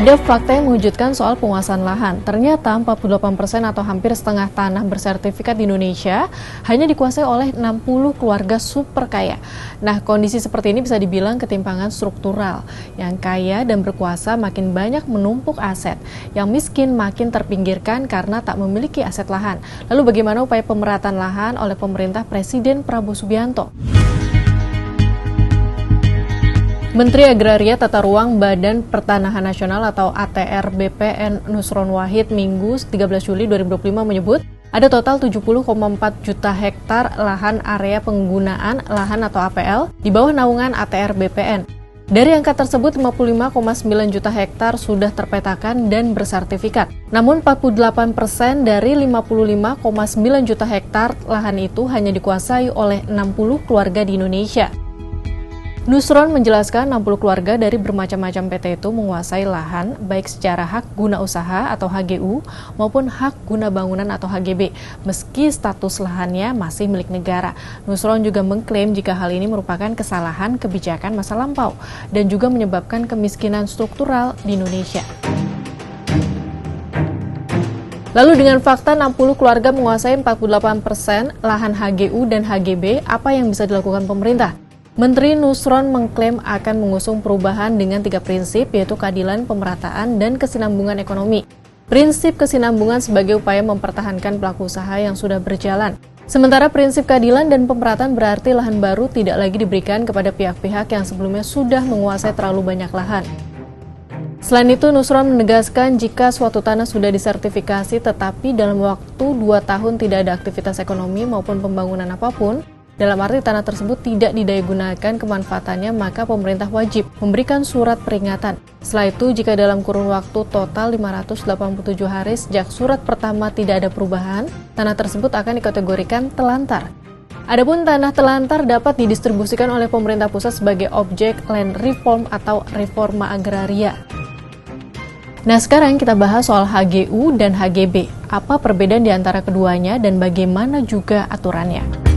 Ada fakta yang mengejutkan soal penguasaan lahan. Ternyata 48% atau hampir setengah tanah bersertifikat di Indonesia hanya dikuasai oleh 60 keluarga super kaya. Nah, kondisi seperti ini bisa dibilang ketimpangan struktural. Yang kaya dan berkuasa makin banyak menumpuk aset. Yang miskin makin terpinggirkan karena tak memiliki aset lahan. Lalu bagaimana upaya pemerataan lahan oleh pemerintah Presiden Prabowo Subianto? Menteri Agraria Tata Ruang Badan Pertanahan Nasional atau ATR BPN Nusron Wahid Minggu 13 Juli 2025 menyebut ada total 70,4 juta hektar lahan area penggunaan lahan atau APL di bawah naungan ATR BPN. Dari angka tersebut 55,9 juta hektar sudah terpetakan dan bersertifikat. Namun 48% dari 55,9 juta hektar lahan itu hanya dikuasai oleh 60 keluarga di Indonesia. Nusron menjelaskan 60 keluarga dari bermacam-macam PT itu menguasai lahan baik secara hak guna usaha atau HGU maupun hak guna bangunan atau HGB, meski status lahannya masih milik negara. Nusron juga mengklaim jika hal ini merupakan kesalahan kebijakan masa lampau dan juga menyebabkan kemiskinan struktural di Indonesia. Lalu dengan fakta 60 keluarga menguasai 48% lahan HGU dan HGB, apa yang bisa dilakukan pemerintah? Menteri Nusron mengklaim akan mengusung perubahan dengan 3 prinsip, yaitu keadilan, pemerataan, dan kesinambungan ekonomi. Prinsip kesinambungan sebagai upaya mempertahankan pelaku usaha yang sudah berjalan. Sementara prinsip keadilan dan pemerataan berarti lahan baru tidak lagi diberikan kepada pihak-pihak yang sebelumnya sudah menguasai terlalu banyak lahan. Selain itu, Nusron menegaskan jika suatu tanah sudah disertifikasi tetapi dalam waktu 2 tahun tidak ada aktivitas ekonomi maupun pembangunan apapun, dalam arti tanah tersebut tidak didayagunakan kemanfaatannya, maka pemerintah wajib memberikan surat peringatan. Setelah itu, jika dalam kurun waktu total 587 hari sejak surat pertama tidak ada perubahan, tanah tersebut akan dikategorikan telantar. Adapun tanah telantar dapat didistribusikan oleh pemerintah pusat sebagai objek land reform atau reforma agraria. Nah, sekarang kita bahas soal HGU dan HGB. Apa perbedaan di antara keduanya dan bagaimana juga aturannya?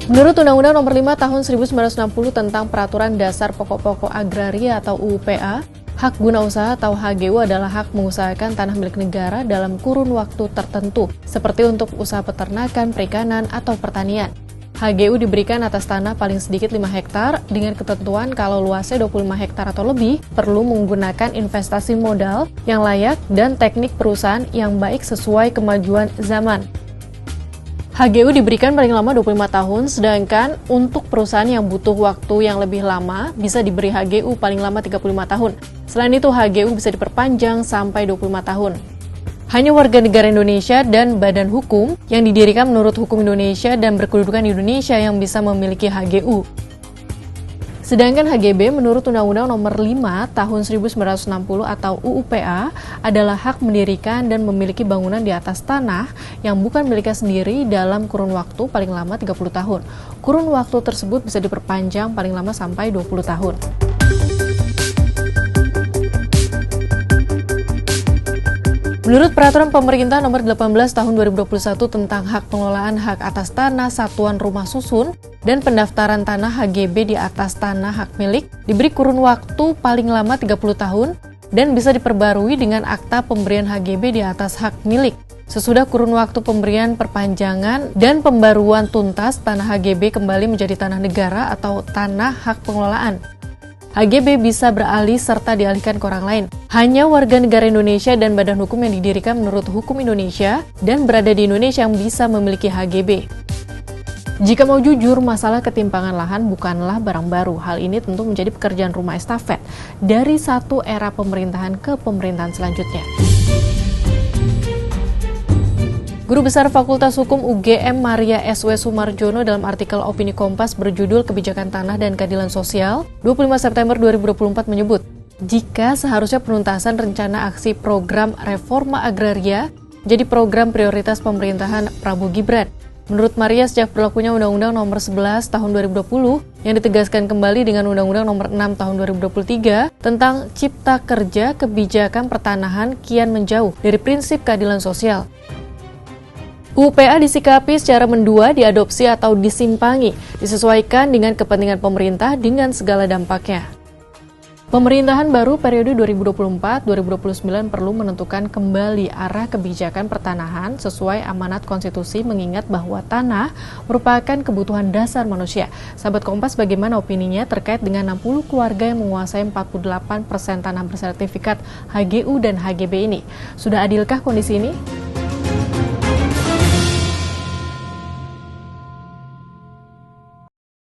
Menurut Undang-Undang Nomor 5 Tahun 1960 tentang Peraturan Dasar Pokok-Pokok Agraria atau UUPA, hak guna usaha atau HGU adalah hak mengusahakan tanah milik negara dalam kurun waktu tertentu, seperti untuk usaha peternakan, perikanan, atau pertanian. HGU diberikan atas tanah paling sedikit 5 hektar dengan ketentuan kalau luasnya 25 hektar atau lebih perlu menggunakan investasi modal yang layak dan teknik perusahaan yang baik sesuai kemajuan zaman. HGU diberikan paling lama 25 tahun, sedangkan untuk perusahaan yang butuh waktu yang lebih lama bisa diberi HGU paling lama 35 tahun. Selain itu, HGU bisa diperpanjang sampai 25 tahun. Hanya warga negara Indonesia dan badan hukum yang didirikan menurut hukum Indonesia dan berkedudukan di Indonesia yang bisa memiliki HGU. Sedangkan HGB menurut Undang-Undang Nomor 5 Tahun 1960 atau UUPA adalah hak mendirikan dan memiliki bangunan di atas tanah yang bukan miliknya sendiri dalam kurun waktu paling lama 30 tahun. Kurun waktu tersebut bisa diperpanjang paling lama sampai 20 tahun. Menurut Peraturan Pemerintah Nomor 18 Tahun 2021 tentang hak pengelolaan hak atas tanah satuan rumah susun dan pendaftaran tanah HGB di atas tanah hak milik, diberi kurun waktu paling lama 30 tahun dan bisa diperbarui dengan akta pemberian HGB di atas hak milik. Sesudah kurun waktu pemberian perpanjangan dan pembaruan tuntas, tanah HGB kembali menjadi tanah negara atau tanah hak pengelolaan. HGB bisa beralih serta dialihkan ke orang lain. Hanya warga negara Indonesia dan badan hukum yang didirikan menurut hukum Indonesia dan berada di Indonesia yang bisa memiliki HGB. Jika mau jujur, masalah ketimpangan lahan bukanlah barang baru. Hal ini tentu menjadi pekerjaan rumah estafet dari satu era pemerintahan ke pemerintahan selanjutnya. Guru Besar Fakultas Hukum UGM Maria S.W. Sumarjono dalam artikel Opini Kompas berjudul Kebijakan Tanah dan Keadilan Sosial 25 September 2024 menyebut, jika seharusnya penuntasan rencana aksi program reforma agraria jadi program prioritas pemerintahan Prabowo Gibran. Menurut Maria, sejak berlakunya Undang-Undang Nomor 11 Tahun 2020 yang ditegaskan kembali dengan Undang-Undang Nomor 6 Tahun 2023 tentang Cipta Kerja, kebijakan pertanahan kian menjauh dari prinsip keadilan sosial. UUPA disikapi secara mendua, diadopsi atau disimpangi, disesuaikan dengan kepentingan pemerintah dengan segala dampaknya. Pemerintahan baru periode 2024-2029 perlu menentukan kembali arah kebijakan pertanahan sesuai amanat konstitusi mengingat bahwa tanah merupakan kebutuhan dasar manusia. Sahabat Kompas, bagaimana opininya terkait dengan 60 keluarga yang menguasai 48% tanah bersertifikat HGU dan HGB ini? Sudah adilkah kondisi ini?